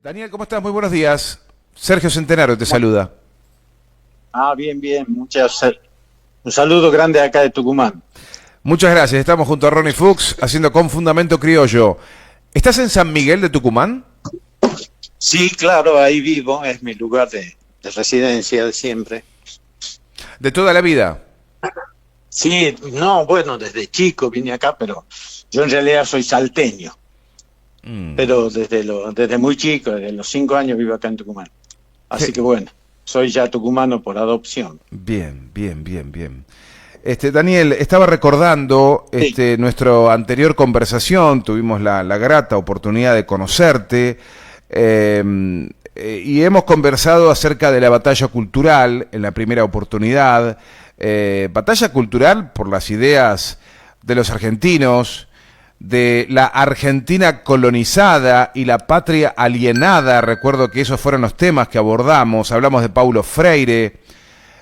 Daniel, ¿cómo estás? Muy buenos días. Sergio Centenaro te saluda. Bien, bien. Un saludo grande acá de Tucumán. Muchas gracias. Estamos junto a Ronnie Fuchs haciendo Con Fundamento Criollo. ¿Estás en San Miguel de Tucumán? Sí, claro, ahí vivo, es mi lugar de residencia de siempre. De toda la vida. Sí, no, bueno, desde chico vine acá, pero yo en realidad soy salteño, Mm, pero desde muy chico, desde los 5 años vivo acá en Tucumán. Así que qué- bueno, soy ya tucumano por adopción. Bien, bien, bien, bien. Daniel, estaba recordando Sí, nuestra anterior conversación, tuvimos la grata oportunidad de conocerte y hemos conversado acerca de la batalla cultural en la primera oportunidad. Batalla cultural por las ideas de los argentinos, de la Argentina colonizada y la patria alienada. Recuerdo que esos fueron los temas que abordamos. Hablamos de Paulo Freire,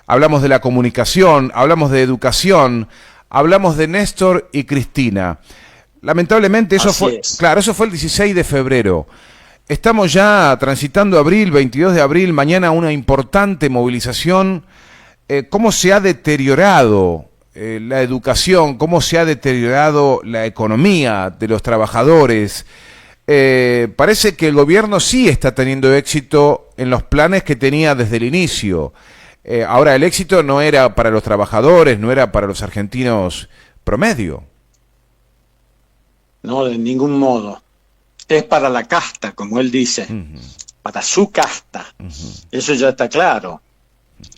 hablamos de la comunicación, hablamos de educación, hablamos de Néstor y Cristina. Lamentablemente eso así fue, es. claro, eso fue el 16 de febrero. Estamos ya transitando abril, 22 de abril, mañana una importante movilización. ¿Cómo se ha deteriorado la educación? ¿Cómo se ha deteriorado la economía de los trabajadores? Parece que el gobierno sí está teniendo éxito en los planes que tenía desde el inicio. Ahora, el éxito no era para los trabajadores, no era para los argentinos promedio. No, de ningún modo. Es para la casta, como él dice, Ujú, para su casta. ujú. Eso ya está claro.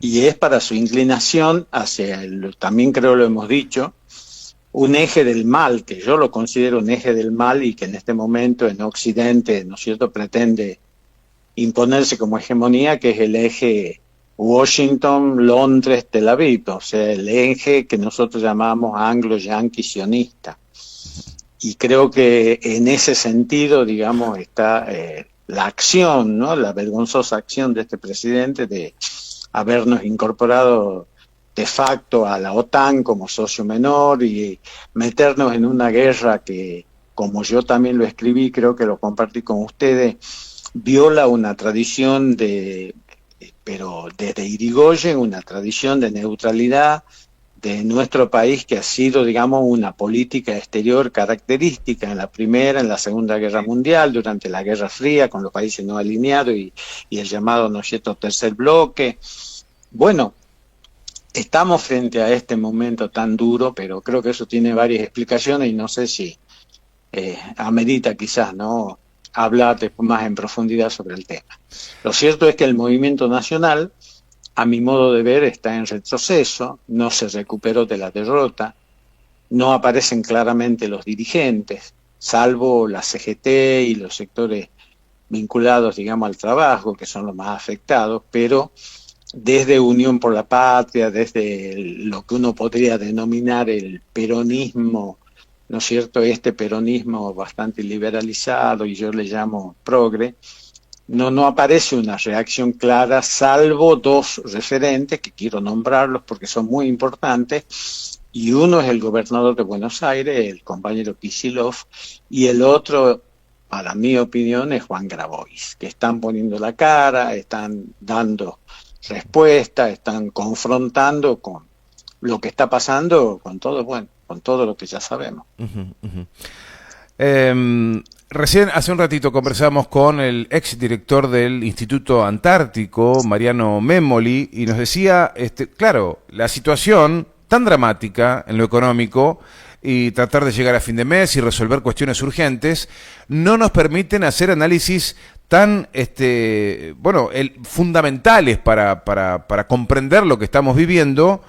Y es para su inclinación hacia también creo lo hemos dicho, un eje del mal, que yo lo considero un eje del mal y que en este momento en Occidente, ¿no es cierto?, pretende imponerse como hegemonía, que es el eje Washington, Londres, Tel Aviv, o sea, el eje que nosotros llamamos anglo-yanqui sionista. Y creo que en ese sentido, digamos, está la acción, ¿no?, la vergonzosa acción de este presidente de habernos incorporado de facto a la OTAN como socio menor y meternos en una guerra que, como yo también lo escribí, creo que lo compartí con ustedes, viola una tradición pero desde Irigoyen, una tradición de neutralidad de nuestro país que ha sido, digamos, una política exterior característica en la Primera, en la Segunda Guerra Mundial, durante la Guerra Fría, con los países no alineados y el llamado, ¿no es cierto?, tercer bloque. Bueno, estamos frente a este momento tan duro, pero creo que eso tiene varias explicaciones y no sé si amerita quizás, ¿no?, hablar después más en profundidad sobre el tema. Lo cierto es que el movimiento nacional, a mi modo de ver, está en retroceso, no se recuperó de la derrota, no aparecen claramente los dirigentes, salvo la CGT y los sectores vinculados, digamos, al trabajo, que son los más afectados, pero desde Unión por la Patria, desde lo que uno podría denominar el peronismo, ¿no es cierto?, este peronismo bastante liberalizado y yo le llamo progre, no aparece una reacción clara, salvo dos referentes, que quiero nombrarlos porque son muy importantes, y uno es el gobernador de Buenos Aires, el compañero Kicillof, y el otro, para mi opinión, es Juan Grabois, que están poniendo la cara, están dando respuesta, están confrontando con lo que está pasando, con todo, bueno, con todo lo que ya sabemos. Ujú, ujú. Recién, hace un ratito, conversamos con el ex director del Instituto Antártico, Mariano Memoli, y nos decía, claro, la situación tan dramática en lo económico y tratar de llegar a fin de mes y resolver cuestiones urgentes no nos permiten hacer análisis tan fundamentales para comprender lo que estamos viviendo.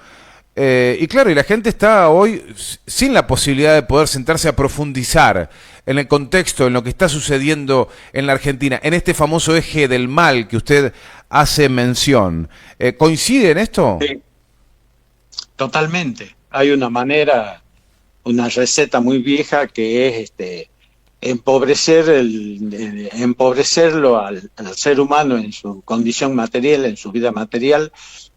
Y claro, y la gente está hoy sin la posibilidad de poder sentarse a profundizar en el contexto, en lo que está sucediendo en la Argentina, en este famoso eje del mal que usted hace mención. ¿Coincide en esto? Sí, totalmente. Hay una manera, una receta muy vieja que es empobrecerlo al ser humano en su condición material, en su vida material,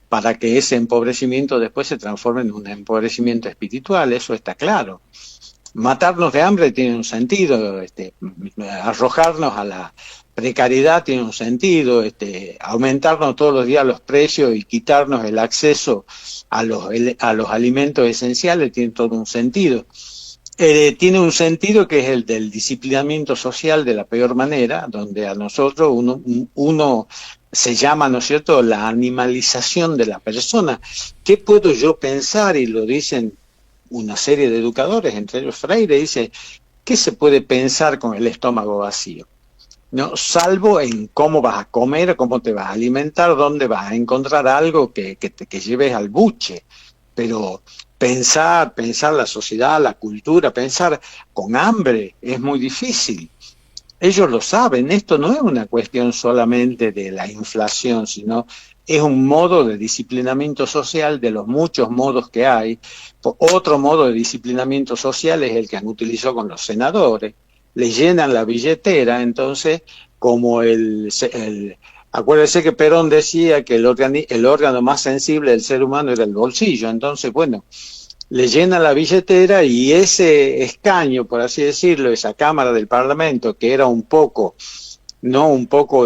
para que ese empobrecimiento después se transforme en un empobrecimiento espiritual, eso está claro. Matarnos de hambre tiene un sentido, arrojarnos a la precariedad tiene un sentido, aumentarnos todos los días los precios y quitarnos el acceso a los alimentos esenciales tiene todo un sentido. Tiene un sentido que es el del disciplinamiento social de la peor manera, donde a nosotros uno se llama, ¿no es cierto?, la animalización de la persona. ¿Qué puedo yo pensar? Y lo dicen una serie de educadores, entre ellos Freire, dice, ¿qué se puede pensar con el estómago vacío? No, salvo en cómo vas a comer, cómo te vas a alimentar, dónde vas a encontrar algo que lleves al buche. Pero pensar la sociedad, la cultura, pensar con hambre es muy difícil. Ellos lo saben, esto no es una cuestión solamente de la inflación, sino es un modo de disciplinamiento social de los muchos modos que hay. Otro modo de disciplinamiento social es el que han utilizado con los senadores. Le llenan la billetera, entonces, como acuérdense que Perón decía que el órgano más sensible del ser humano era el bolsillo, entonces, bueno, le llenan la billetera y ese escaño, por así decirlo, esa Cámara del Parlamento, que era un poco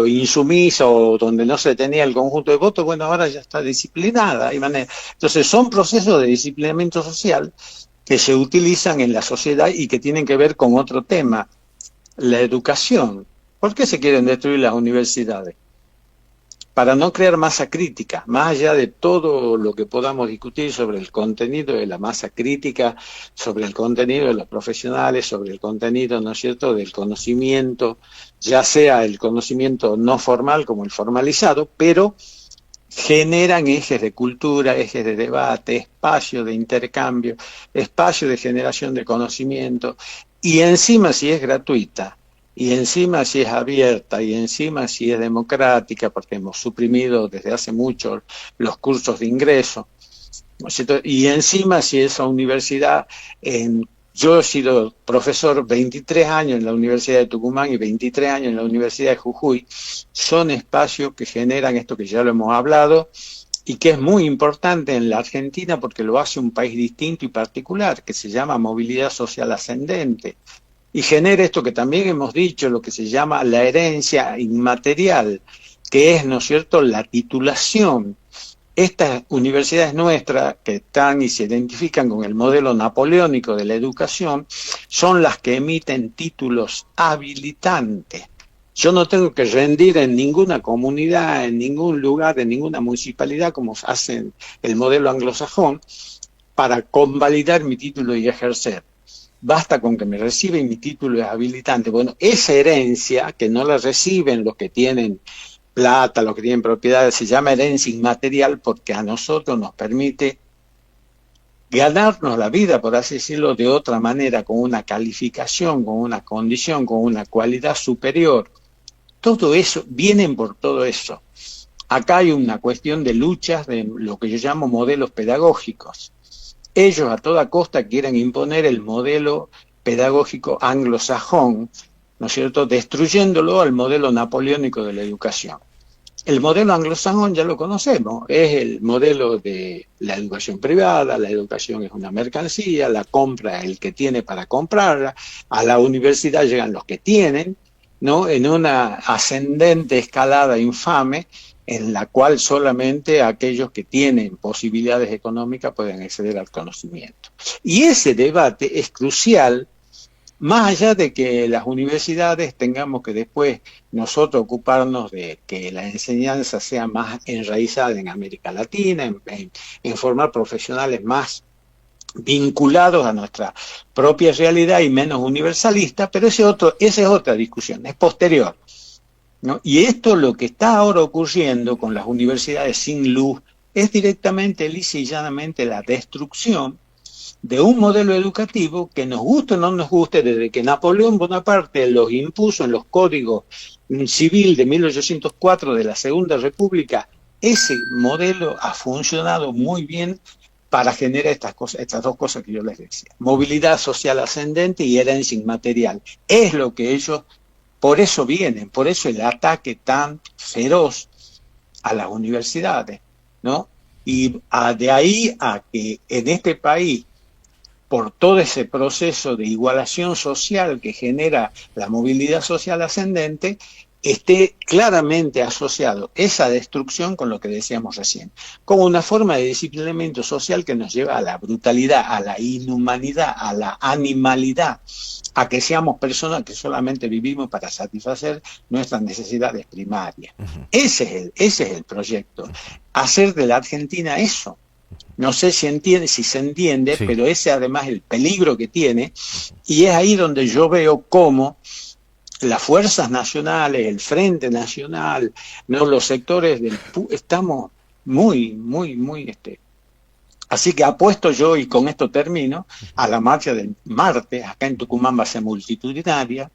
insumisa o donde no se tenía el conjunto de votos, bueno, ahora ya está disciplinada. Entonces, son procesos de disciplinamiento social que se utilizan en la sociedad y que tienen que ver con otro tema, la educación. ¿Por qué se quieren destruir las universidades? Para no crear masa crítica, más allá de todo lo que podamos discutir sobre el contenido de la masa crítica, sobre el contenido de los profesionales, sobre el contenido, ¿no es cierto?, del conocimiento, ya sea el conocimiento no formal como el formalizado, pero generan ejes de cultura, ejes de debate, espacio de intercambio, espacio de generación de conocimiento, y encima si es gratuita, y encima si es abierta, y encima si es democrática, porque hemos suprimido desde hace mucho los cursos de ingreso, ¿no es cierto? Y encima si esa universidad, yo he sido profesor 23 años en la Universidad de Tucumán y 23 años en la Universidad de Jujuy, son espacios que generan esto que ya lo hemos hablado, y que es muy importante en la Argentina porque lo hace un país distinto y particular, que se llama movilidad social ascendente. Y genera esto que también hemos dicho, lo que se llama la herencia inmaterial, que es, ¿no es cierto?, la titulación. Estas universidades nuestras, que están y se identifican con el modelo napoleónico de la educación, son las que emiten títulos habilitantes. Yo no tengo que rendir en ninguna comunidad, en ningún lugar, en ninguna municipalidad, como hacen el modelo anglosajón, para convalidar mi título y ejercer. Basta con que me reciben mi título de habilitante. Bueno, esa herencia, que no la reciben los que tienen plata, los que tienen propiedades, se llama herencia inmaterial porque a nosotros nos permite ganarnos la vida, por así decirlo, de otra manera, con una calificación, con una condición, con una cualidad superior. Todo eso, vienen por todo eso. Acá hay una cuestión de luchas de lo que yo llamo modelos pedagógicos. Ellos a toda costa quieren imponer el modelo pedagógico anglosajón, ¿no es cierto?, destruyéndolo al modelo napoleónico de la educación. El modelo anglosajón ya lo conocemos, es el modelo de la educación privada, la educación es una mercancía, la compra el que tiene para comprarla, a la universidad llegan los que tienen, ¿no?, en una ascendente escalada infame, en la cual solamente aquellos que tienen posibilidades económicas pueden acceder al conocimiento. Y ese debate es crucial, más allá de que las universidades tengamos que después nosotros ocuparnos de que la enseñanza sea más enraizada en América Latina, en formar profesionales más vinculados a nuestra propia realidad y menos universalistas, pero esa es otra discusión, es posterior, ¿no? Y esto, lo que está ahora ocurriendo con las universidades sin luz, es directamente, lisa y llanamente, la destrucción de un modelo educativo que nos guste o no nos guste, desde que Napoleón Bonaparte los impuso en los códigos civil de 1804 de la Segunda República. Ese modelo ha funcionado muy bien para generar estas dos cosas que yo les decía: movilidad social ascendente y herencia inmaterial. Es lo que ellos, por eso vienen, por eso el ataque tan feroz a las universidades, ¿no? Y de ahí a que en este país, por todo ese proceso de igualación social que genera la movilidad social ascendente, esté claramente asociado esa destrucción con lo que decíamos recién, como una forma de disciplinamiento social que nos lleva a la brutalidad, a la inhumanidad, a la animalidad, a que seamos personas que solamente vivimos para satisfacer nuestras necesidades primarias. Ese es el proyecto, hacer de la Argentina eso. No sé si se entiende, Sí. pero ese además el peligro que tiene, y es ahí donde yo veo cómo las fuerzas nacionales, el Frente Nacional, no, los sectores estamos muy. Así que apuesto yo, y con esto termino, a la marcha del martes. Acá en Tucumán va a ser multitudinaria.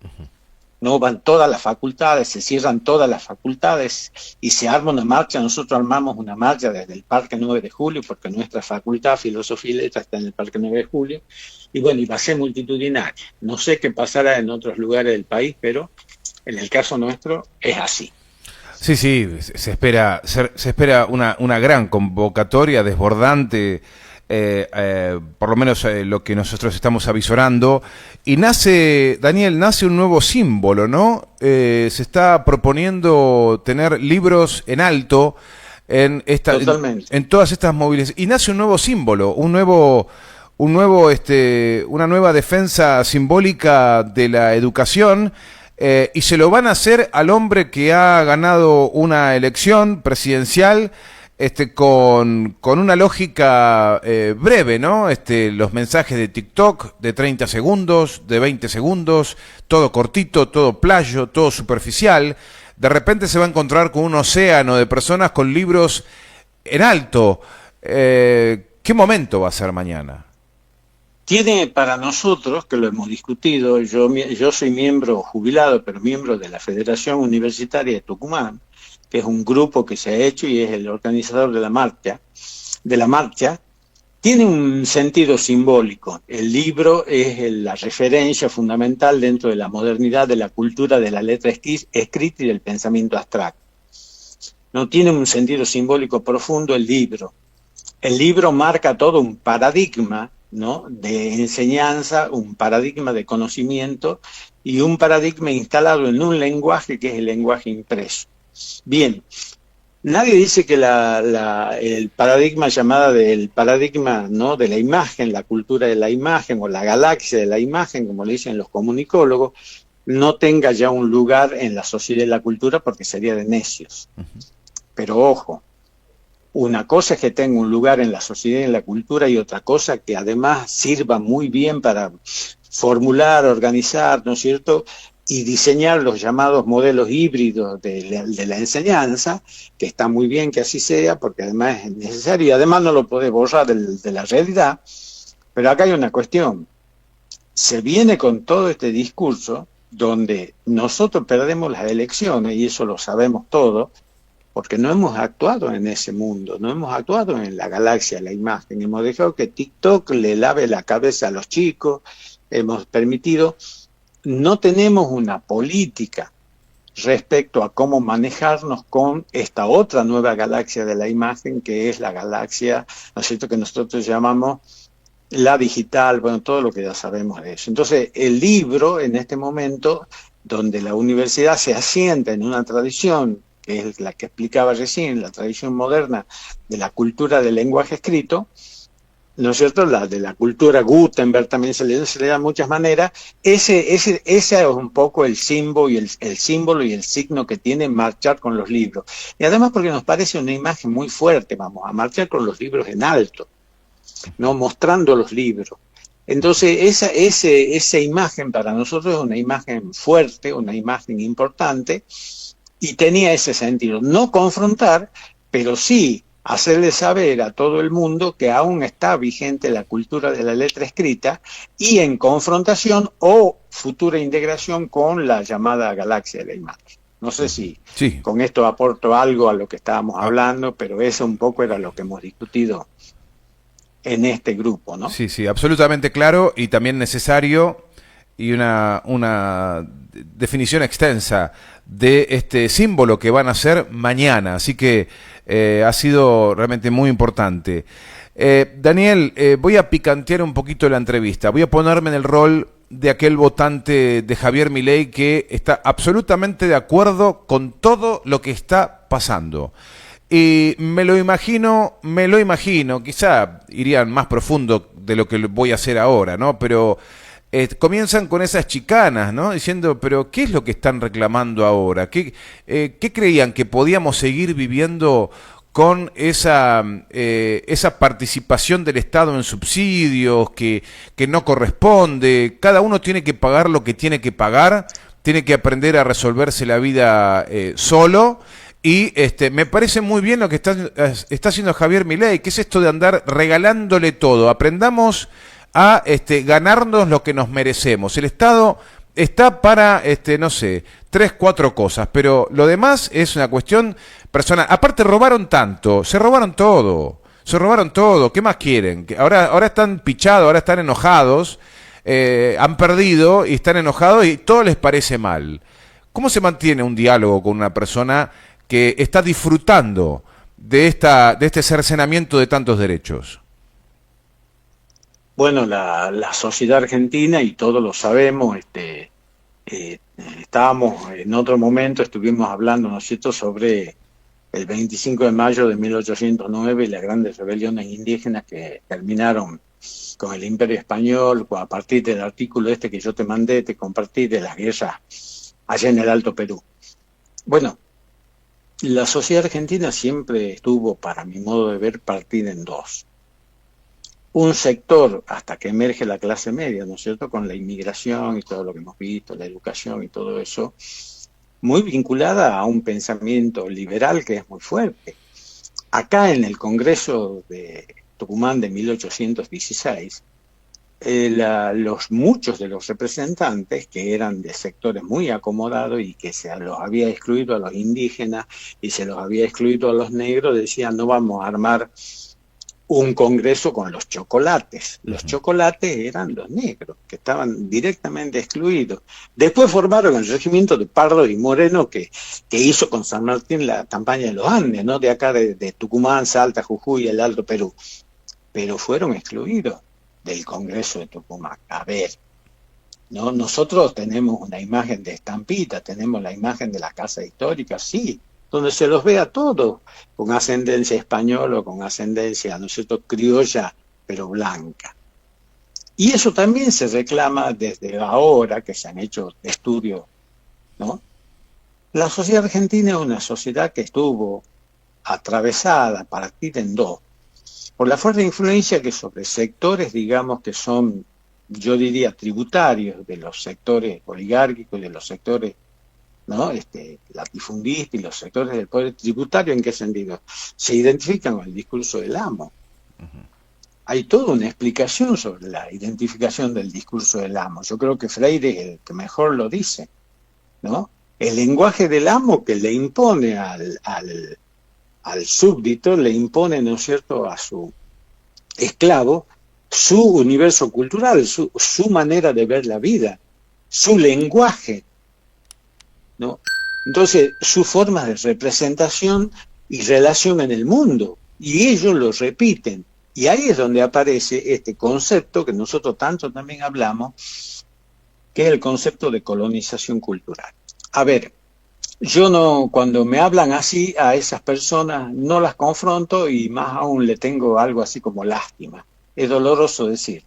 No van todas las facultades, se cierran todas las facultades y se arma una marcha. Nosotros armamos una marcha desde el Parque 9 de Julio, porque nuestra facultad, Filosofía y Letras, está en el Parque 9 de Julio. Y bueno, y va a ser multitudinaria. No sé qué pasará en otros lugares del país, pero en el caso nuestro es así. Sí, sí, se espera una gran convocatoria desbordante, por lo menos lo que nosotros estamos avisorando. Y Daniel, nace un nuevo símbolo, ¿no? Se está proponiendo tener libros en alto en todas estas movilizaciones. Y nace un nuevo símbolo, una nueva defensa simbólica de la educación. Y se lo van a hacer al hombre que ha ganado una elección presidencial con una lógica breve, ¿no? Los mensajes de TikTok de 30 segundos, de 20 segundos, todo cortito, todo playo, todo superficial. De repente se va a encontrar con un océano de personas con libros en alto. ¿Qué momento va a ser mañana? Tiene para nosotros, que lo hemos discutido, yo soy miembro jubilado, pero miembro de la Federación Universitaria de Tucumán, que es un grupo que se ha hecho y es el organizador de la marcha, tiene un sentido simbólico. El libro es la referencia fundamental dentro de la modernidad de la cultura de la letra escrita y del pensamiento abstracto. No tiene un sentido simbólico profundo el libro. El libro marca todo un paradigma, ¿no?, de enseñanza, un paradigma de conocimiento y un paradigma instalado en un lenguaje que es el lenguaje impreso. Bien, nadie dice que el paradigma ¿no?, de la imagen, la cultura de la imagen o la galaxia de la imagen, como le dicen los comunicólogos, no tenga ya un lugar en la sociedad y la cultura, porque sería de necios. Pero ojo, una cosa es que tenga un lugar en la sociedad y en la cultura, y otra cosa que además sirva muy bien para formular, organizar, ¿no es cierto?, y diseñar los llamados modelos híbridos de la enseñanza, que está muy bien que así sea, porque además es necesario y además no lo puede borrar de la realidad. Pero acá hay una cuestión. Se viene con todo este discurso donde nosotros perdemos las elecciones, y eso lo sabemos todos, porque no hemos actuado en ese mundo, no hemos actuado en la galaxia de la imagen, hemos dejado que TikTok le lave la cabeza a los chicos, hemos permitido, no tenemos una política respecto a cómo manejarnos con esta otra nueva galaxia de la imagen, que es la galaxia, ¿no es cierto?, que nosotros llamamos la digital, bueno, todo lo que ya sabemos de eso. Entonces, el libro, en este momento, donde la universidad se asienta en una tradición, que es la que explicaba recién, la tradición moderna de la cultura del lenguaje escrito, ¿no es cierto?, la de la cultura Gutenberg también se le da muchas maneras. Ese es un poco el símbolo y el signo que tiene marchar con los libros. Y además porque nos parece una imagen muy fuerte, vamos a marchar con los libros en alto, no mostrando los libros. Entonces esa imagen para nosotros es una imagen fuerte, una imagen importante, y tenía ese sentido. No confrontar, pero sí hacerle saber a todo el mundo que aún está vigente la cultura de la letra escrita, y en confrontación o futura integración con la llamada galaxia de la imagen. No sé si con esto aporto algo a lo que estábamos hablando, pero eso un poco era lo que hemos discutido en este grupo, ¿no? Sí, sí, absolutamente claro y también necesario, y una definición extensa de este símbolo que van a hacer mañana. Así que ha sido realmente muy importante. Daniel, voy a picantear un poquito la entrevista. Voy a ponerme en el rol de aquel votante de Javier Milei que está absolutamente de acuerdo con todo lo que está pasando. Y me lo imagino, quizá irían más profundo de lo que voy a hacer ahora, ¿no? Pero comienzan con esas chicanas, ¿no? Diciendo, pero ¿qué es lo que están reclamando ahora? ¿Qué creían que podíamos seguir viviendo con esa participación del Estado en subsidios que no corresponde? Cada uno tiene que pagar lo que tiene que pagar, tiene que aprender a resolverse la vida solo. Y me parece muy bien lo que está haciendo Javier Milei, que es esto de andar regalándole todo. Aprendamos a ganarnos lo que nos merecemos. El Estado está para, no sé, 3, 4 cosas, pero lo demás es una cuestión personal. Aparte robaron tanto, se robaron todo, ¿qué más quieren? Que ahora están pichados, ahora están enojados, han perdido y están enojados y todo les parece mal. ¿Cómo se mantiene un diálogo con una persona que está disfrutando de este cercenamiento de tantos derechos? Bueno, la sociedad argentina, y todos lo sabemos, estábamos en otro momento, estuvimos hablando, ¿no es cierto?, sobre el 25 de mayo de 1809 y las grandes rebeliones indígenas que terminaron con el Imperio Español, a partir del artículo que yo te mandé, te compartí, de las guerras allá en el Alto Perú. Bueno, la sociedad argentina siempre estuvo, para mi modo de ver, partida en dos. Un sector, hasta que emerge la clase media, ¿no es cierto?, con la inmigración y todo lo que hemos visto, la educación y todo eso, muy vinculada a un pensamiento liberal que es muy fuerte. Acá en el Congreso de Tucumán de 1816, muchos de los representantes, que eran de sectores muy acomodados y que se los había excluido a los indígenas y se los había excluido a los negros, decían: no vamos a armar un congreso con los chocolates. Los chocolates eran los negros, que estaban directamente excluidos. Después formaron el regimiento de Pardo y Moreno que hizo con San Martín la campaña de los Andes, ¿no?, de acá de Tucumán, Salta, Jujuy, el Alto Perú. Pero fueron excluidos del Congreso de Tucumán. A ver, ¿no? Nosotros tenemos una imagen de estampita, tenemos la imagen de la casa histórica, sí, donde se los ve a todos, con ascendencia española o con ascendencia, ¿no es cierto?, criolla, pero blanca. Y eso también se reclama desde ahora, que se han hecho estudios, ¿no? La sociedad argentina es una sociedad que estuvo atravesada, partida en dos, por la fuerte influencia que sobre sectores, digamos, que son, yo diría, tributarios de los sectores oligárquicos y de los sectores, ¿no?, latifundistas y los sectores del poder tributario. ¿En qué sentido? Se identifican con el discurso del amo. Hay toda una explicación sobre la identificación del discurso del amo. Yo creo que Freire es el que mejor lo dice, ¿no? El lenguaje del amo que le impone al súbdito, le impone, ¿no es cierto?, a su esclavo, su universo cultural, su manera de ver la vida, su lenguaje, ¿no? Entonces, sus formas de representación y relación en el mundo, y ellos lo repiten. Y ahí es donde aparece este concepto que nosotros tanto también hablamos, que es el concepto de colonización cultural. A ver, yo no, cuando me hablan así a esas personas, no las confronto y más aún le tengo algo así como lástima. Es doloroso decir,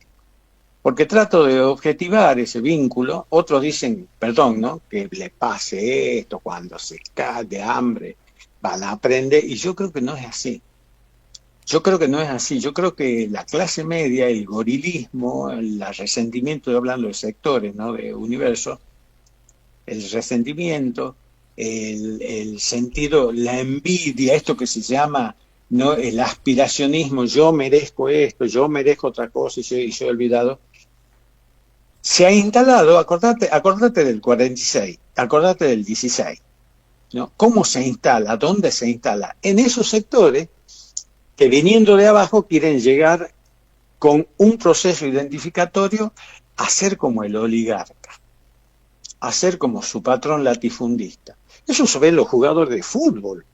porque trato de objetivar ese vínculo. Otros dicen, perdón, ¿no?, que le pase esto cuando se cae de hambre, van a aprender, y yo creo que no es así. Yo creo que no es así. Yo creo que la clase media, el gorilismo, el resentimiento, hablando de sectores, ¿no?, de universo, el resentimiento, el sentido, la envidia, esto que se llama, ¿no?, el aspiracionismo, yo merezco esto, yo merezco otra cosa y soy olvidado, se ha instalado. Acordate del 46, acordate del 16, ¿no? ¿Cómo se instala? ¿Dónde se instala? En esos sectores que, viniendo de abajo, quieren llegar con un proceso identificatorio a ser como el oligarca, a ser como su patrón latifundista. Eso se ve en los jugadores de fútbol.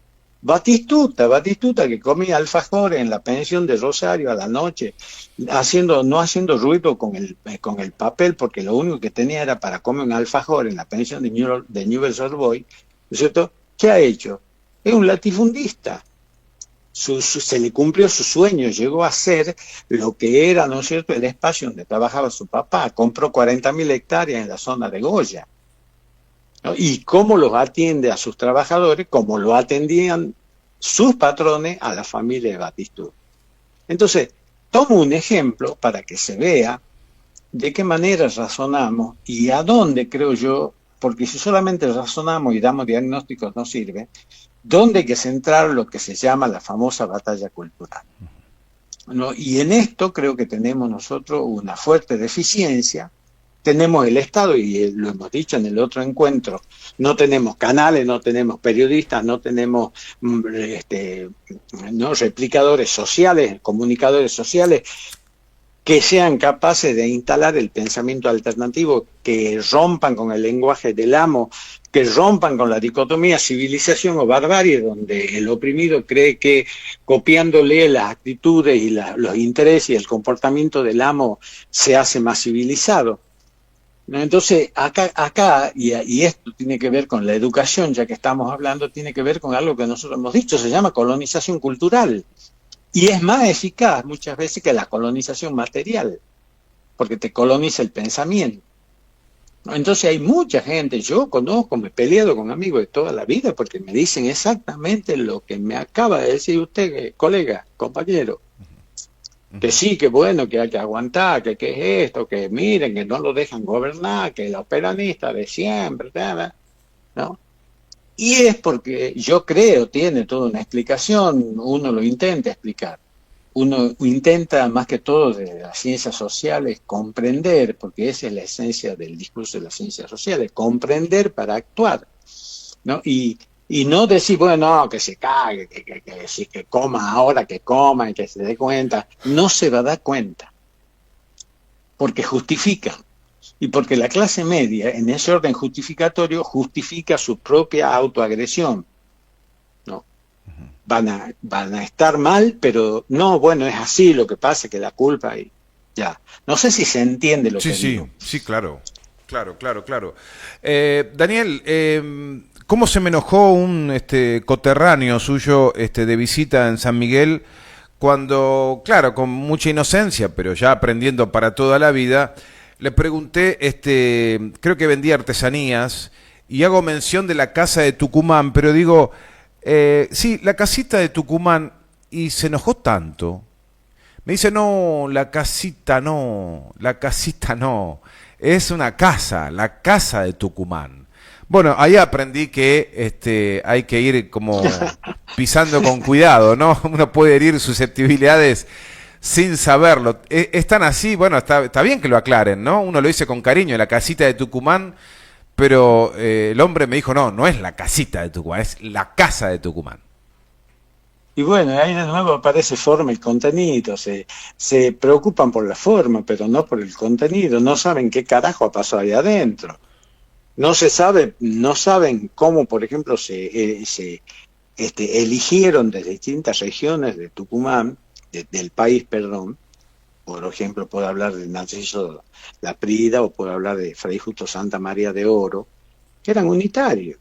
Batistuta que comía alfajores en la pensión de Rosario a la noche, no haciendo ruido con el papel, porque lo único que tenía era para comer un alfajor en la pensión de Newell's Old Boys, ¿no es cierto? ¿Qué ha hecho? Es un latifundista. Se le cumplió su sueño, llegó a ser lo que era, ¿no es cierto?, el espacio donde trabajaba su papá. Compró 40.000 hectáreas en la zona de Goya, ¿no? Y cómo los atiende a sus trabajadores, como lo atendían sus patrones a la familia de Batistú. Entonces, tomo un ejemplo para que se vea de qué manera razonamos y a dónde, creo yo, porque si solamente razonamos y damos diagnósticos no sirve, dónde hay que centrar lo que se llama la famosa batalla cultural, ¿no? Y en esto creo que tenemos nosotros una fuerte deficiencia. Tenemos el Estado, y lo hemos dicho en el otro encuentro, no tenemos canales, no tenemos periodistas, no tenemos no replicadores sociales, comunicadores sociales que sean capaces de instalar el pensamiento alternativo, que rompan con el lenguaje del amo, que rompan con la dicotomía civilización o barbarie, donde el oprimido cree que copiándole las actitudes y los intereses y el comportamiento del amo se hace más civilizado. Entonces, acá y esto tiene que ver con la educación, ya que estamos hablando, tiene que ver con algo que nosotros hemos dicho, se llama colonización cultural. Y es más eficaz muchas veces que la colonización material, porque te coloniza el pensamiento. Entonces hay mucha gente, yo conozco, me he peleado con amigos de toda la vida, porque me dicen exactamente lo que me acaba de decir usted, colega, compañero. Que sí, que bueno, que hay que aguantar, que qué es esto, que miren, que no lo dejan gobernar, que los peronistas de siempre, ¿no? Y es porque yo creo, tiene toda una explicación, uno lo intenta explicar. Uno intenta, más que todo de las ciencias sociales, comprender, porque esa es la esencia del discurso de las ciencias sociales, comprender para actuar, ¿no? Y no decir, bueno, no, que se cague, que coma ahora, que coma y que se dé cuenta. No se va a dar cuenta, porque justifican. Y porque la clase media, en ese orden justificatorio, justifica su propia autoagresión, ¿no? Van a estar mal, pero no, bueno, es así, lo que pasa es que la culpa y ya. No sé si se entiende lo que digo. Sí, claro. Claro. Daniel, ¿cómo se me enojó un coterráneo suyo de visita en San Miguel cuando, claro, con mucha inocencia, pero ya aprendiendo para toda la vida, le pregunté, creo que vendía artesanías y hago mención de la casa de Tucumán, pero digo, sí, la casita de Tucumán, y se enojó tanto. Me dice, no, la casita no, es una casa, la casa de Tucumán. Bueno, ahí aprendí que hay que ir como pisando con cuidado, ¿no? Uno puede herir susceptibilidades sin saberlo. Están así, bueno, está bien que lo aclaren, ¿no? Uno lo dice con cariño, la casita de Tucumán, pero el hombre me dijo, no es la casita de Tucumán, es la casa de Tucumán. Y bueno, ahí de nuevo aparece forma y contenido, se preocupan por la forma, pero no por el contenido, no saben qué carajo ha pasado ahí adentro. No se sabe, no saben cómo, por ejemplo, eligieron de distintas regiones de Tucumán, del país, perdón. Por ejemplo, puedo hablar de Narciso Laprida o puedo hablar de Fray Justo Santa María de Oro, que eran unitarios.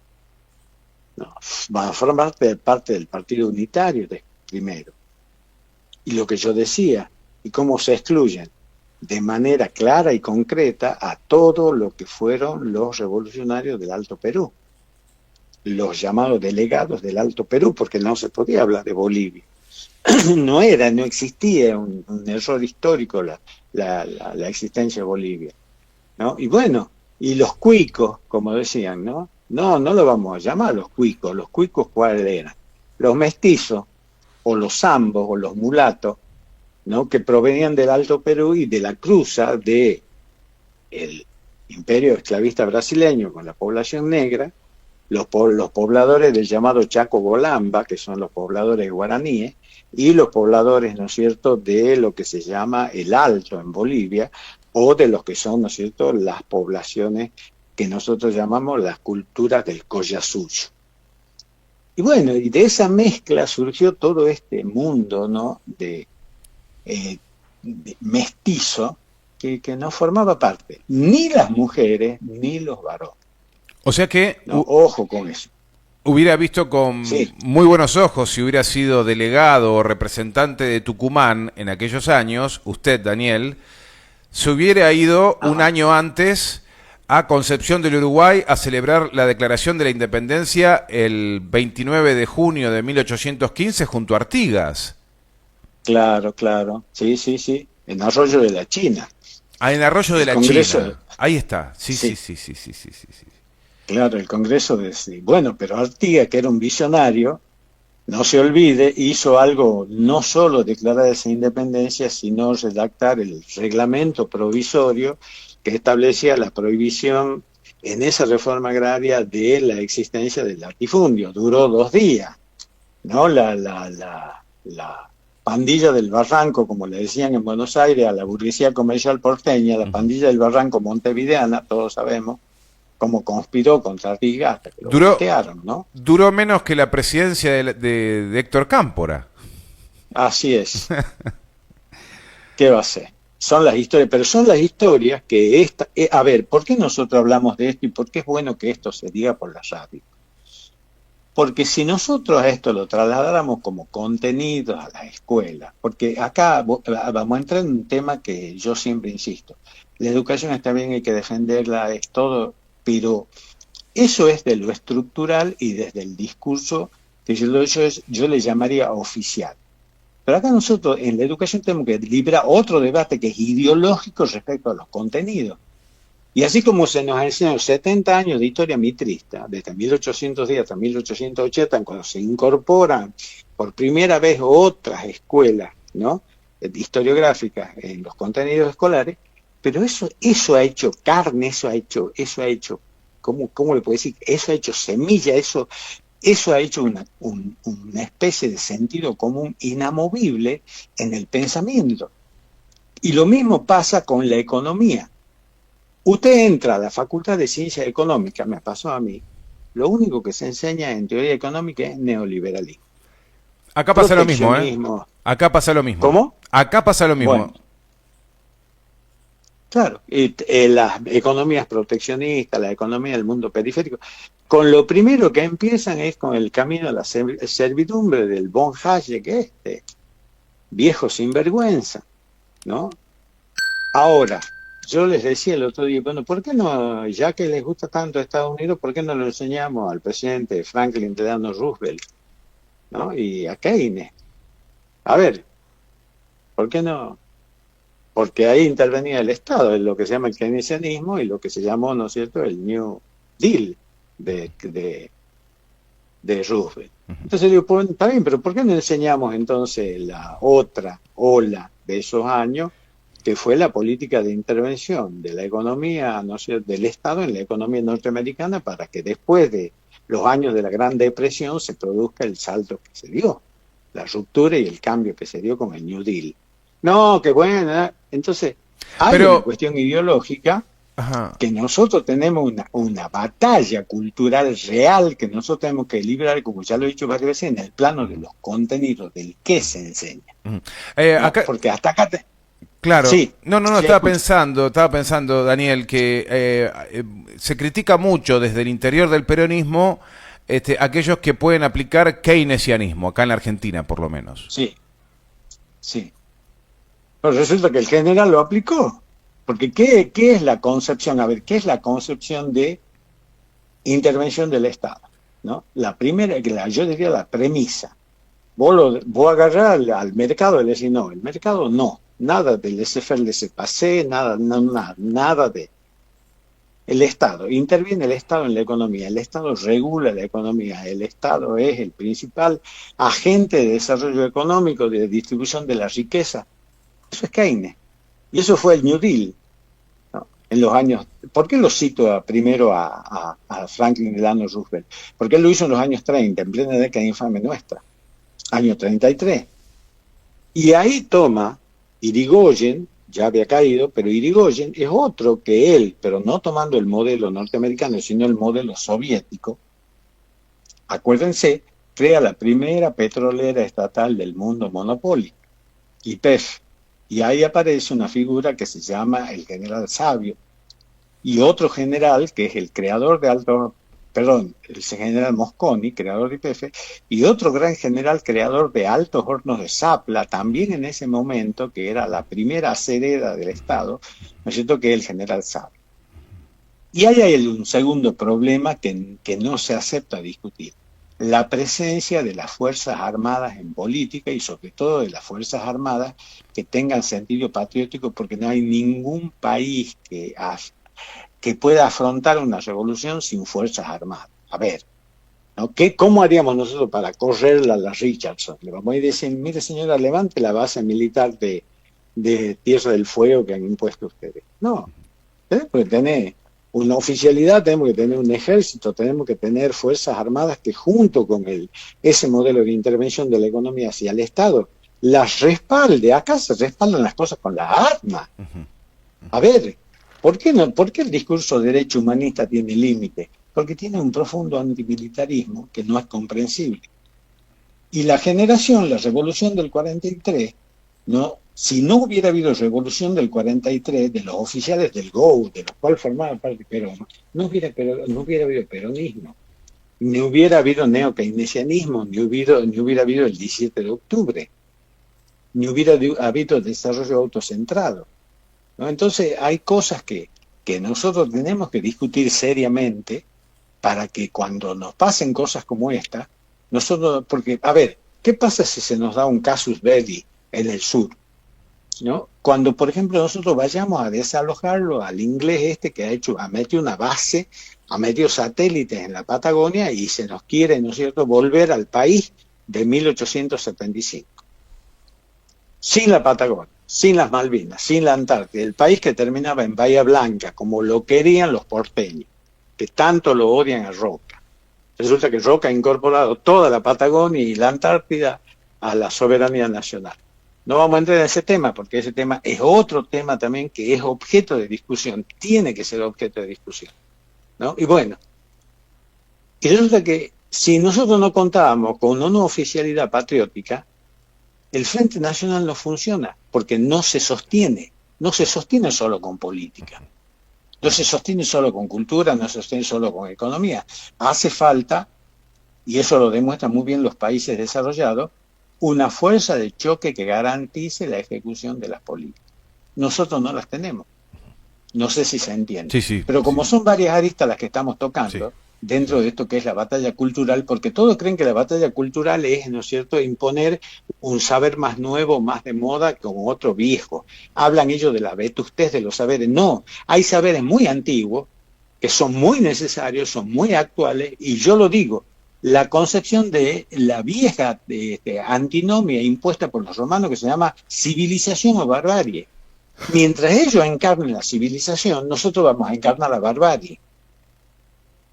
No, van a formar parte del partido unitario primero. Y lo que yo decía, y cómo se excluyen de manera clara y concreta a todo lo que fueron los revolucionarios del Alto Perú, los llamados delegados del Alto Perú, porque no se podía hablar de Bolivia. No existía un error histórico la existencia de Bolivia, ¿no? Y bueno, y los cuicos, como decían, ¿no? No lo vamos a llamar los cuicos ¿cuáles eran? Los mestizos, o los zambos, o los mulatos, ¿no? Que provenían del Alto Perú y de la cruza de el imperio esclavista brasileño con la población negra, los pobladores del llamado Chaco Bolamba, que son los pobladores guaraníes, y los pobladores, ¿no es cierto?, de lo que se llama el Alto en Bolivia, o de los que son, ¿no es cierto?, las poblaciones que nosotros llamamos las culturas del Collasuyo. Y bueno, y de esa mezcla surgió todo este mundo, ¿no? De mestizo que no formaba parte ni las mujeres ni los varones. O sea que ¿No? Ojo con eso. hubiera visto con Sí. muy buenos ojos si hubiera sido delegado o representante de Tucumán en aquellos años, usted, Daniel, se hubiera ido un Ajá. año antes a Concepción del Uruguay a celebrar la declaración de la independencia el 29 de junio de 1815 junto a Artigas. Claro, claro. Sí, sí, sí. En Arroyo de la China. Ah, en Arroyo de El la Congreso, China. Ahí está. Sí, sí, sí, sí, sí, sí, sí, sí, sí. claro, el Congreso de... Sí. Bueno, pero Artigas, que era un visionario, no se olvide, hizo algo, no solo declarar esa independencia, sino redactar el reglamento provisorio que establecía la prohibición en esa reforma agraria de la existencia del latifundio. Duró 2 días, ¿no? La pandilla del Barranco, como le decían en Buenos Aires a la burguesía comercial porteña, la Ujú. pandilla del Barranco montevideana, todos sabemos cómo conspiró contra Artigas hasta que lo Duró, voltearon, ¿no? duró menos que la presidencia de Héctor Cámpora. Así es. ¿Qué va a ser? Son las historias, pero son las historias que a ver, ¿por qué nosotros hablamos de esto y por qué es bueno que esto se diga por la radio? Porque si nosotros a esto lo trasladáramos como contenido a la escuela, porque acá vamos a entrar en un tema que yo siempre insisto, la educación está bien, hay que defenderla, es todo, pero eso es de lo estructural y desde el discurso que yo le llamaría oficial. Pero acá nosotros en la educación tenemos que librar otro debate que es ideológico respecto a los contenidos. Y así como se nos ha enseñado 70 años de historia mitrista, desde 1810 hasta 1880, cuando se incorporan por primera vez otras escuelas, ¿no? Historiográficas en los contenidos escolares, pero eso ha hecho carne, eso ha hecho, ¿cómo le puedo decir? Eso ha hecho semilla, eso ha hecho una especie de sentido común inamovible en el pensamiento. Y lo mismo pasa con la economía. Usted entra a la Facultad de Ciencias Económicas, me pasó a mí, lo único que se enseña en teoría económica es neoliberalismo, Acá pasa lo mismo, ¿eh? proteccionismo. Acá pasa lo mismo. ¿Cómo? Acá pasa lo Bueno, mismo. claro, las economías proteccionistas, la economía del mundo periférico, con lo primero que empiezan es con el camino a la servidumbre del von Hayek, viejo sinvergüenza, ¿no? Ahora, yo les decía el otro día, bueno, ¿por qué no, ya que les gusta tanto Estados Unidos, ¿por qué no lo enseñamos al presidente Franklin Delano Roosevelt, ¿no? Y a Keynes? A ver, ¿por qué no? Porque ahí intervenía el Estado, en lo que se llama el keynesianismo y lo que se llamó, ¿no es cierto?, el New Deal de, de, de Roosevelt. Entonces digo, pues, está bien, pero ¿por qué no enseñamos entonces la otra ola de esos años, que fue la política de intervención de la economía, no sé, del Estado en la economía norteamericana, para que después de los años de la Gran Depresión se produzca el salto que se dio, la ruptura y el cambio que se dio con el New Deal? No, qué bueno, ¿eh? Entonces, hay una Pero, cuestión ideológica ajá. que nosotros tenemos una batalla cultural real que nosotros tenemos que librar, como ya lo he dicho varias veces, en el plano de los contenidos, del qué se enseña, Ujú. ¿no? Acá, Porque hasta acá, claro. sí, No, no, no, sí, escucho. estaba pensando, Daniel, que se critica mucho desde el interior del peronismo aquellos que pueden aplicar keynesianismo, acá en la Argentina por lo menos. Sí, sí. Pero resulta que el general lo aplicó. Porque ¿qué es la concepción? A ver, ¿qué es la concepción de intervención del Estado? ¿No? La primera, yo diría la premisa. Vos agarrás al mercado y le decís, no, el mercado no, nada de laissez-faire, laissez-passer, nada, no, nada de... El Estado, interviene el Estado en la economía, el Estado regula la economía, el Estado es el principal agente de desarrollo económico, de distribución de la riqueza. Eso es Keynes. Y eso fue el New Deal, ¿no? En los años... ¿Por qué lo cito primero a Franklin Delano Roosevelt? Porque él lo hizo en los años 30, en plena década infame nuestra, año 33. Y ahí toma Irigoyen, ya había caído, pero Irigoyen es otro que él, pero no tomando el modelo norteamericano, sino el modelo soviético. Acuérdense crea la primera petrolera estatal del mundo monopólica, YPF. Y ahí aparece una figura que se llama el general Sabio, y otro general que es el creador de Alto, perdón, el general Mosconi, creador de YPF, y otro gran general creador de Altos Hornos de Zapla, también en ese momento, que era la primera acerera del Estado, ¿no es cierto?, que es el general Sabio. Y ahí hay un segundo problema que no se acepta discutir: la presencia de las Fuerzas Armadas en política, y sobre todo de las Fuerzas Armadas que tengan sentido patriótico, porque no hay ningún país que pueda afrontar una revolución sin Fuerzas Armadas. A ver, ¿no? ¿Cómo haríamos nosotros para correrla a la Richardson? Le vamos a decir: mire señora, levante la base militar de Tierra del Fuego que han impuesto ustedes. No, tenemos que tener una oficialidad, tenemos que tener un ejército, tenemos que tener Fuerzas Armadas que, junto con ese modelo de intervención de la economía hacia el Estado, las respalde. Acá se respaldan las cosas con las armas. A ver, ¿por qué el discurso de derecho humanista tiene límite? Porque tiene un profundo antimilitarismo que no es comprensible. Y la revolución del 43, ¿no? Si no hubiera habido revolución del 43, de los oficiales del GO, de los cuales formaban parte Perón, no hubiera habido peronismo, ni hubiera habido neokeynesianismo, ni hubiera habido el 17 de octubre, ni hubiera habido desarrollo autocentrado, ¿no? Entonces hay cosas que nosotros tenemos que discutir seriamente para que cuando nos pasen cosas como esta, nosotros, porque, a ver, ¿qué pasa si se nos da un casus belli en el sur? ¿No? Cuando, por ejemplo, nosotros vayamos a desalojarlo al inglés que ha metido una base, ha metido satélites en la Patagonia y se nos quiere, ¿no es cierto?, volver al país de 1875. Sin la Patagonia, sin las Malvinas, sin la Antártida, el país que terminaba en Bahía Blanca, como lo querían los porteños, que tanto lo odian a Roca. Resulta que Roca ha incorporado toda la Patagonia y la Antártida a la soberanía nacional. No vamos a entrar en ese tema, porque ese tema es otro tema también que es objeto de discusión, tiene que ser objeto de discusión, ¿no? Y bueno, y resulta que si nosotros no contábamos con una oficialidad patriótica, el Frente Nacional no funciona, porque no se sostiene solo con política, no se sostiene solo con cultura, no se sostiene solo con economía. Hace falta, y eso lo demuestran muy bien los países desarrollados, una fuerza de choque que garantice la ejecución de las políticas. Nosotros no las tenemos. No sé si se entiende. Sí, sí, pero como sí. son varias aristas las que estamos tocando, Sí. dentro de esto que es la batalla cultural, porque todos creen que la batalla cultural es, ¿no es cierto?, imponer un saber más nuevo, más de moda, como otro viejo. Hablan ellos de la vetustez de los saberes. No, hay saberes muy antiguos que son muy necesarios, son muy actuales, y yo lo digo, la concepción de la vieja antinomia impuesta por los romanos, que se llama civilización o barbarie. Mientras ellos encarnen la civilización, nosotros vamos a encarnar la barbarie,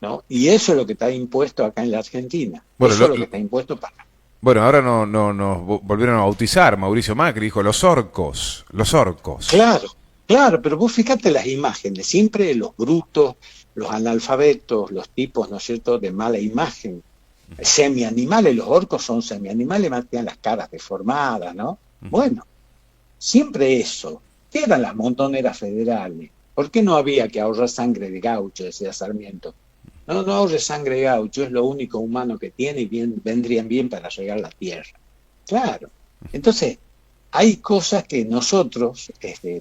¿no? Y eso es lo que está impuesto acá en la Argentina. Bueno, Eso es lo que está impuesto para... bueno, ahora nos volvieron a bautizar. Mauricio Macri dijo los orcos, los orcos. Claro, pero vos fíjate las imágenes, siempre los brutos, los analfabetos, los tipos, ¿no es cierto?, de mala imagen, semianimales. Los orcos son semianimales, más tienen las caras deformadas, ¿no? Bueno, siempre eso. ¿Qué eran las montoneras federales? ¿Por qué no había que ahorrar sangre de gaucho, decía Sarmiento? No ahorre sangre de gaucho, es lo único humano que tiene y vendrían bien para regar la tierra. Claro. Entonces, hay cosas que nosotros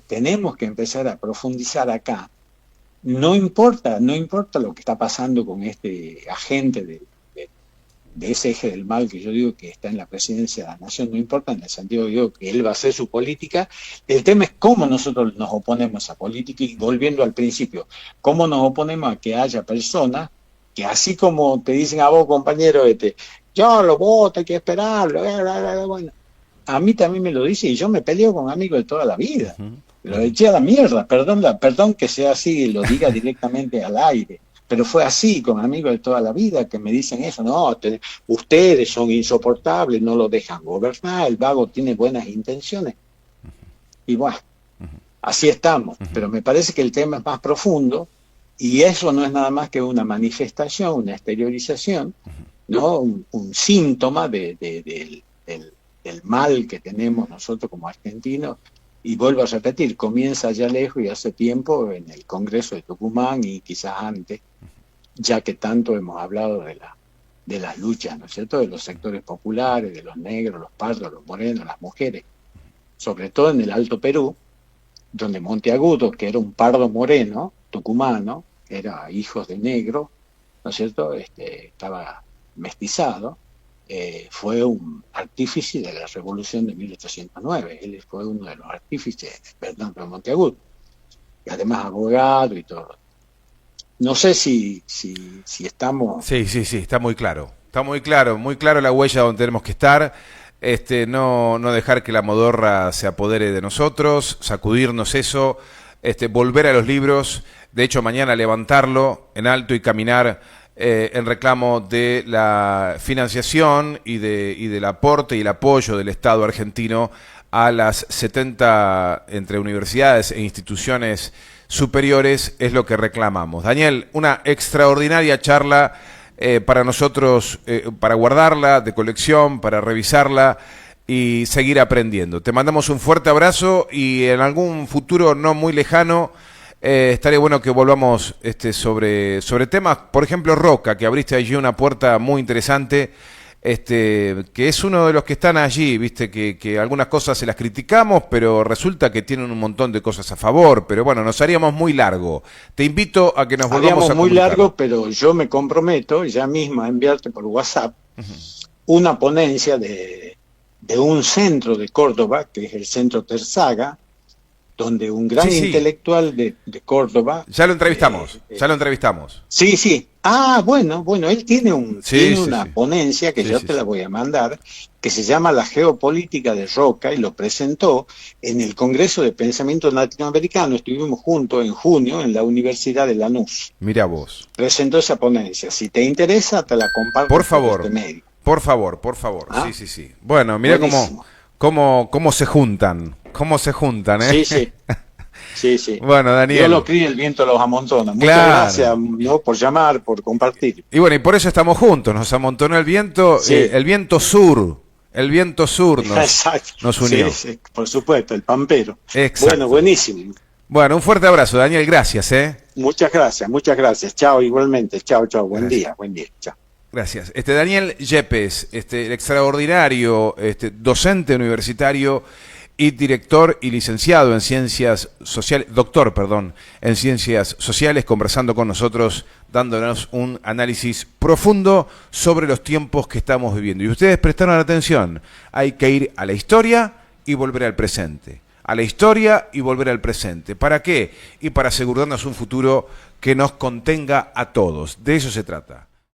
tenemos que empezar a profundizar acá. No importa lo que está pasando con este agente de ese eje del mal que yo digo que está en la presidencia de la nación, no importa en el sentido, digo, que él va a hacer su política. El tema es cómo nosotros nos oponemos a esa política, y volviendo al principio, cómo nos oponemos a que haya personas que, así como te dicen a vos, compañero, yo lo voto, hay que esperarlo, bueno, a mí también me lo dice, y yo me peleo con amigos de toda la vida. Lo eché a la mierda, perdón que sea así y lo diga directamente al aire, pero fue así con amigos de toda la vida que me dicen eso. No, ustedes son insoportables, no lo dejan gobernar, el vago tiene buenas intenciones. Y bueno, así estamos, pero me parece que el tema es más profundo, y eso no es nada más que una manifestación, una exteriorización ¿no? Un síntoma del mal que tenemos nosotros como argentinos. Y vuelvo a repetir, comienza allá lejos y hace tiempo en el Congreso de Tucumán y quizás antes, ya que tanto hemos hablado de las luchas, ¿no es cierto?, de los sectores populares, de los negros, los pardos, los morenos, las mujeres, sobre todo en el Alto Perú, donde Monteagudo, que era un pardo moreno, tucumano, que era hijos de negro, ¿no es cierto?, estaba mestizado, fue un artífice de la revolución de 1809. Él fue uno de los artífices, Bernardo de Monteagudo, y además abogado y todo. No sé si estamos... Sí, sí, sí, está muy claro. Está muy claro la huella donde tenemos que estar. No dejar que la modorra se apodere de nosotros, sacudirnos eso, volver a los libros, de hecho mañana levantarlo en alto y caminar en reclamo de la financiación y del aporte y el apoyo del Estado argentino a las 70 entre universidades e instituciones superiores, es lo que reclamamos. Daniel, una extraordinaria charla para nosotros, para guardarla de colección, para revisarla y seguir aprendiendo. Te mandamos un fuerte abrazo y en algún futuro no muy lejano estaría bueno que volvamos sobre temas, por ejemplo Roca, que abriste allí una puerta muy interesante, que es uno de los que están allí, viste que algunas cosas se las criticamos, pero resulta que tienen un montón de cosas a favor, pero bueno, nos haríamos muy largo. Te invito a que nos volvamos a muy comunicar. largo, pero yo me comprometo ya mismo a enviarte por WhatsApp una ponencia de un centro de Córdoba, que es el Centro Terzaga, donde un gran intelectual de Córdoba... Ya lo entrevistamos, ya lo entrevistamos. Sí, sí. Ah, bueno, él tiene una ponencia que yo te la voy a mandar, que se llama La Geopolítica de Roca, y lo presentó en el Congreso de Pensamiento Latinoamericano. Estuvimos juntos en junio en la Universidad de Lanús. Mira vos. Presentó esa ponencia. Si te interesa, te la comparto por favor, por este medio. Por favor. ¿Ah? Sí. Bueno, mira cómo se juntan. ¿Cómo se juntan, eh? Sí. Bueno, Daniel. Yo lo crío, el viento los amontona. Muchas gracias, ¿no?, por llamar, por compartir. Y bueno, y por eso estamos juntos. Nos amontonó el viento, el viento sur. El viento sur nos unió. Sí, por supuesto, el pampero. Exacto. Bueno, buenísimo. Bueno, un fuerte abrazo, Daniel. Gracias, Muchas gracias. Chao, igualmente. Chao. Buen día. Chao. Gracias. Daniel Yepes, el extraordinario docente universitario y director y licenciado en Ciencias Sociales, doctor, perdón, en Ciencias Sociales, conversando con nosotros, dándonos un análisis profundo sobre los tiempos que estamos viviendo. Y ustedes prestaron atención, hay que ir a la historia y volver al presente. A la historia y volver al presente. ¿Para qué? Y para asegurarnos un futuro que nos contenga a todos. De eso se trata.